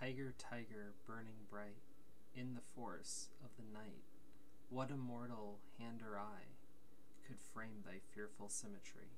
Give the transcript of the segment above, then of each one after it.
Tiger, tiger, burning bright, in the force of the night, what immortal hand or eye could frame thy fearful symmetry?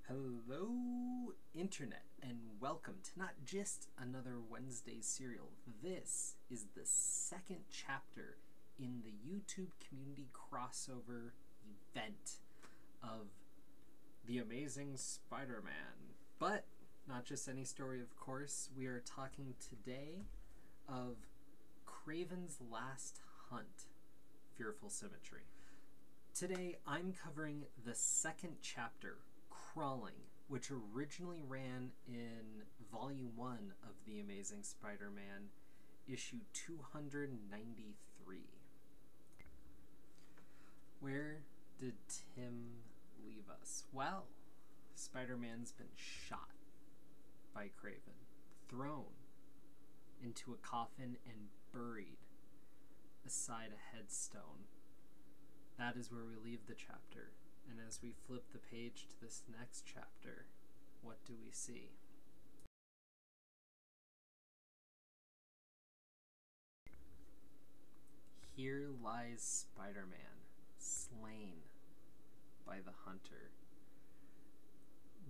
Hello, Internet, and welcome to not just another Wednesday serial. This is the second chapter in the YouTube community crossover event of The Amazing Spider-Man. But not just any story, of course. We are talking today of Kraven's Last Hunt, Fearful Symmetry. Today I'm covering the second chapter, Crawling, which originally ran in Volume 1 of The Amazing Spider-Man, issue 293. Where did Tim leave us? Well, Spider-Man's been shot by Kraven, thrown into a coffin and buried beside a headstone. That is where we leave the chapter. And as we flip the page to this next chapter, what do we see? Here lies Spider-Man, slain by the hunter.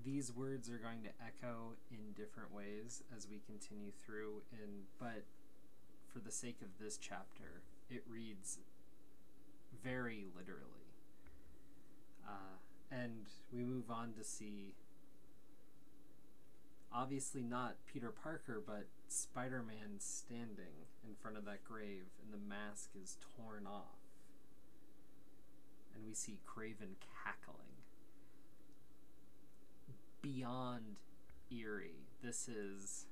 These words are going to echo in different ways as we continue through, but for the sake of this chapter, it reads very literally. And we move on to see, obviously not Peter Parker, but Spider-Man standing in front of that grave, and the mask is torn off. And we see Kraven cackling. Beyond eerie. This is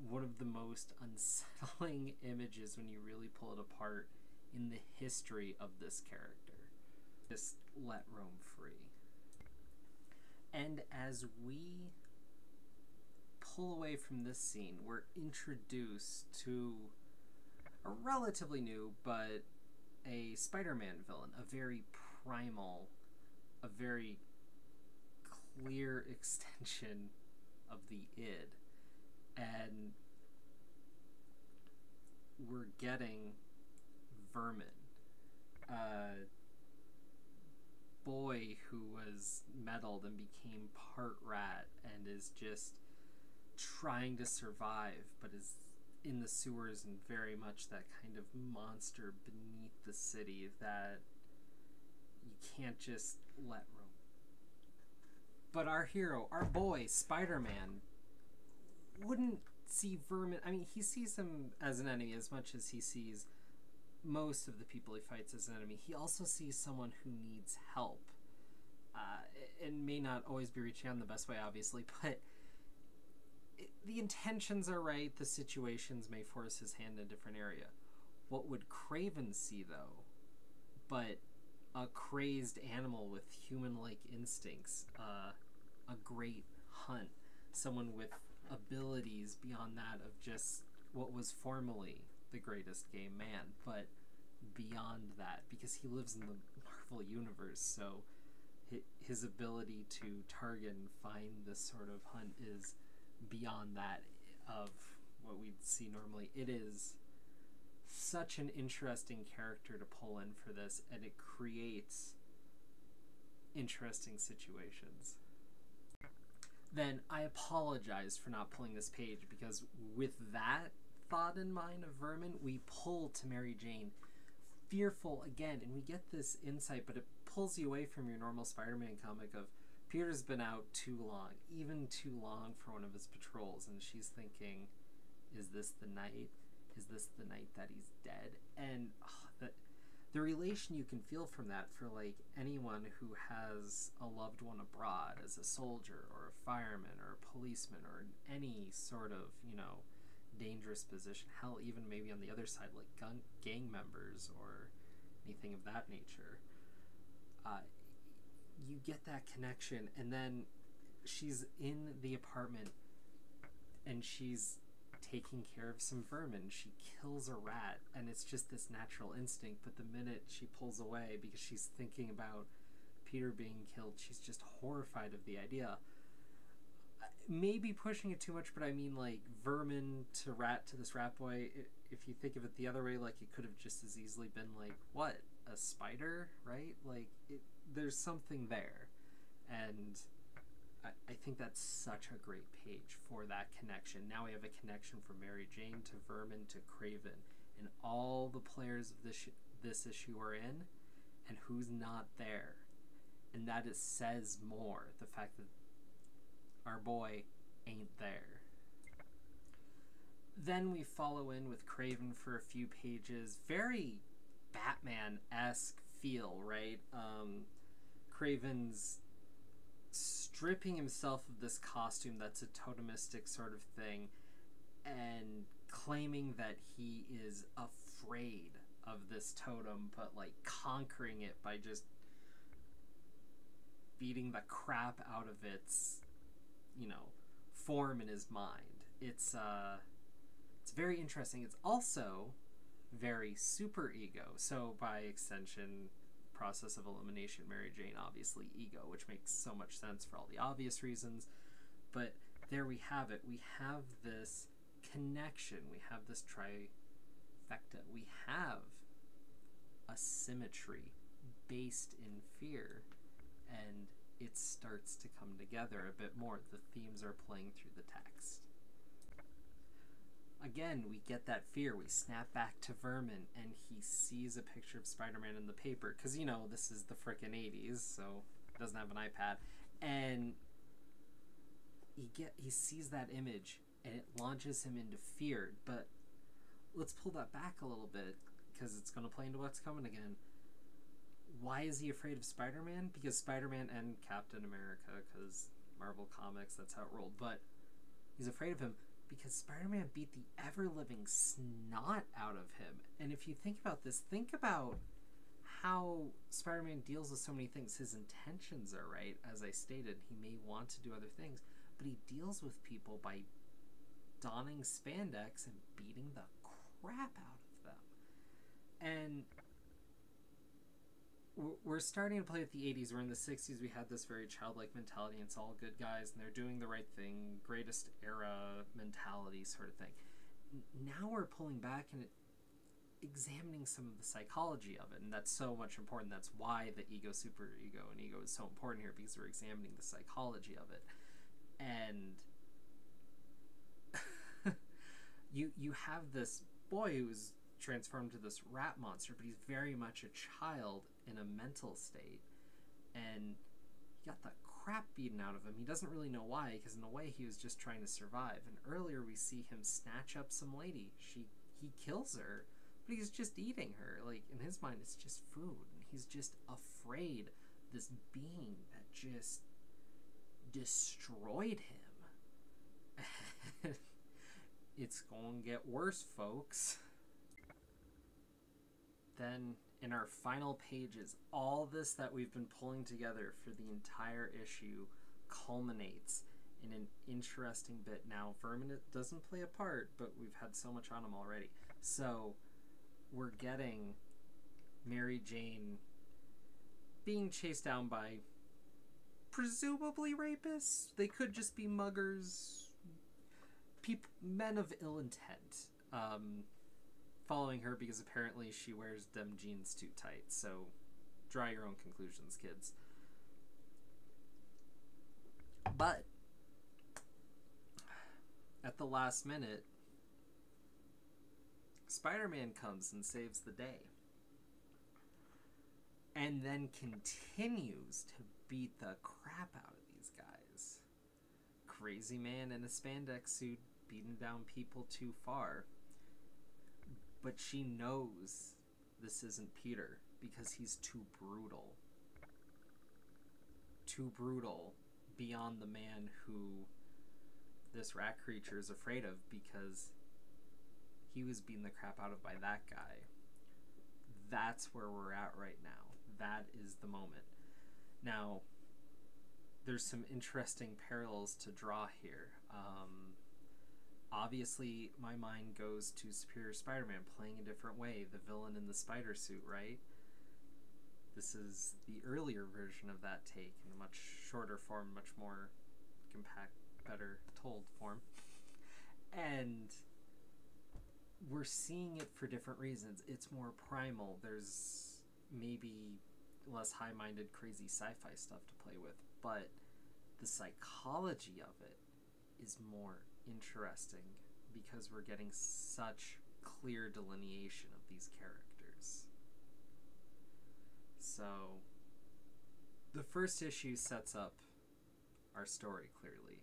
one of the most unsettling images when you really pull it apart in the history of this character. Just let roam free. And as we pull away from this scene, we're introduced to a relatively new, but a Spider-Man villain, a very primal, a very clear extension of the id. And we're getting Vermin, a boy who was meddled and became part rat and is just trying to survive, but is in the sewers and very much that kind of monster beneath the city that you can't just let roam. But our hero, our boy, Spider-Man, wouldn't see Vermin. I mean, he sees him as an enemy as much as he sees most of the people he fights as an enemy. He also sees someone who needs help. And may not always be reaching out in the best way, obviously, but the intentions are right. The situations may force his hand in a different area. What would Kraven see, though, but a crazed animal with human-like instincts, a great hunt, someone with abilities beyond that of just what was formerly the greatest game man, but beyond that, because he lives in the Marvel universe, so his ability to target and find this sort of hunt is beyond that of what we'd see normally. It is such an interesting character to pull in for this, and it creates interesting situations. Then I apologize for not pulling this page, because with that thought in mind of Vermin, we pull to Mary Jane, fearful again, and we get this insight, but it pulls you away from your normal Spider-Man comic of Peter's been out too long, even too long for one of his patrols, and she's thinking, is this the night? Is this the night that he's dead? And the relation you can feel from that for like anyone who has a loved one abroad as a soldier or a fireman or a policeman or in any sort of, dangerous position, hell, even maybe on the other side, like gang members or anything of that nature. You get that connection, and then she's in the apartment and she's taking care of some vermin. She kills a rat, and it's just this natural instinct, but the minute she pulls away because she's thinking about Peter being killed, she's just horrified of the idea. maybe pushing it too much, but I mean, like, vermin to rat to this rat boy, if you think of it the other way, like, it could have just as easily been, like, what? A spider, right? Like, there's something there. And I think that's such a great page for that connection. Now we have a connection from Mary Jane to Vermin to Kraven. And all the players of this issue are in, and who's not there. And that it says more. The fact that our boy ain't there. Then we follow in with Kraven for a few pages. Very Batman-esque feel, right? Kraven's stripping himself of this costume that's a totemistic sort of thing and claiming that he is afraid of this totem, but like conquering it by just beating the crap out of its, form in his mind. It's very interesting. It's also very super ego. So by extension, process of elimination, Mary Jane, obviously ego, which makes so much sense for all the obvious reasons. But there we have it. We have this connection. We have this trifecta. We have a symmetry based in fear, and it starts to come together a bit more. The themes are playing through the text. Again, we get that fear. We snap back to Vermin, and he sees a picture of Spider-Man in the paper, because, this is the frickin' 80s, so he doesn't have an iPad. And he sees that image, and it launches him into fear. But let's pull that back a little bit, because it's going to play into what's coming again. Why is he afraid of Spider-Man? Because Spider-Man and Captain America, because Marvel Comics, that's how it rolled. But he's afraid of him because Spider-Man beat the ever-living snot out of him. And if you think about this, think about how Spider-Man deals with so many things. His intentions are right. As I stated, he may want to do other things, but he deals with people by donning spandex and beating the crap out of them. And we're starting to play with the 80s. We're in the 60s. We had this very childlike mentality. It's all good guys, and they're doing the right thing. Greatest era mentality sort of thing. Now we're pulling back and examining some of the psychology of it, and that's so much important. That's why the ego, super ego, and ego is so important here, because we're examining the psychology of it. And you have this boy who's transformed to this rat monster, but he's very much a child in a mental state, and he got the crap beaten out of him. He doesn't really know why, because in a way he was just trying to survive. And earlier we see him snatch up some lady. He kills her, but he's just eating her. Like, in his mind, it's just food, and he's just afraid of this being that just destroyed him. It's gonna get worse, folks. Then, in our final pages, all this that we've been pulling together for the entire issue culminates in an interesting bit. Now, Vermin doesn't play a part, but we've had so much on him already. So, we're getting Mary Jane being chased down by presumably rapists. They could just be muggers, men of ill intent. Following her because apparently she wears them jeans too tight. So draw your own conclusions, kids. But at the last minute, Spider-Man comes and saves the day, and then continues to beat the crap out of these guys. Crazy man in a spandex suit beating down people too far. But she knows this isn't Peter, because he's too brutal. Too brutal beyond the man who this rat creature is afraid of, because he was beaten the crap out of by that guy. That's where we're at right now. That is the moment. Now, there's some interesting parallels to draw here. Obviously, my mind goes to Superior Spider-Man playing a different way, the villain in the spider suit, right? This is the earlier version of that take, in a much shorter form, much more compact, better told form. And we're seeing it for different reasons. It's more primal. There's maybe less high-minded, crazy sci-fi stuff to play with, but the psychology of it is more interesting because we're getting such clear delineation of these characters. So the first issue sets up our story clearly.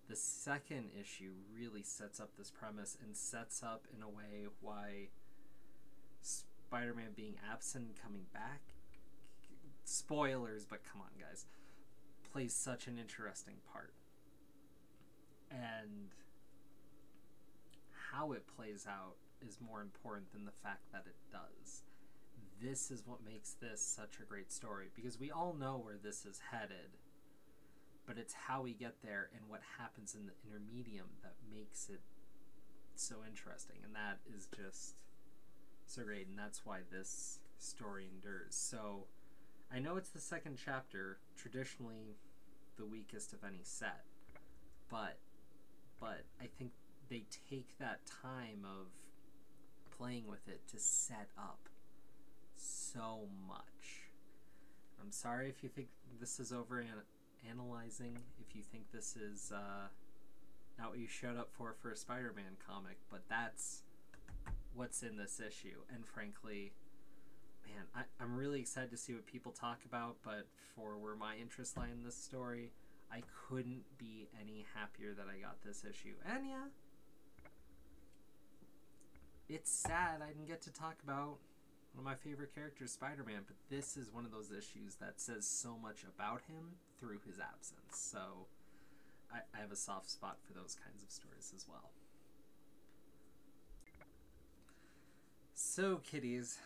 The second issue really sets up this premise and sets up in a way why Spider-Man being absent and coming back, spoilers, but come on guys, plays such an interesting part. And how it plays out is more important than the fact that it does. This is what makes this such a great story, because we all know where this is headed, but it's how we get there and what happens in the intermedium that makes it so interesting, and that is just so great, and that's why this story endures. So I know it's the second chapter, traditionally the weakest of any set, but I think they take that time of playing with it to set up so much. I'm sorry if you think this is over analyzing, if you think this is not what you showed up for a Spider-Man comic, but that's what's in this issue. And frankly, man, I'm really excited to see what people talk about, but for where my interests lie in this story, I couldn't be any happier that I got this issue. And yeah, it's sad I didn't get to talk about one of my favorite characters, Spider-Man, but this is one of those issues that says so much about him through his absence. So I have a soft spot for those kinds of stories as well. So, kiddies,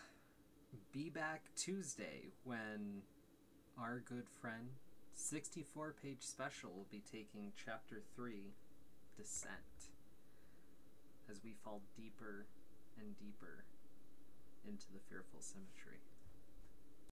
be back Tuesday when our good friend 64-page special will be taking Chapter 3, Descent, as we fall deeper and deeper into the fearful symmetry.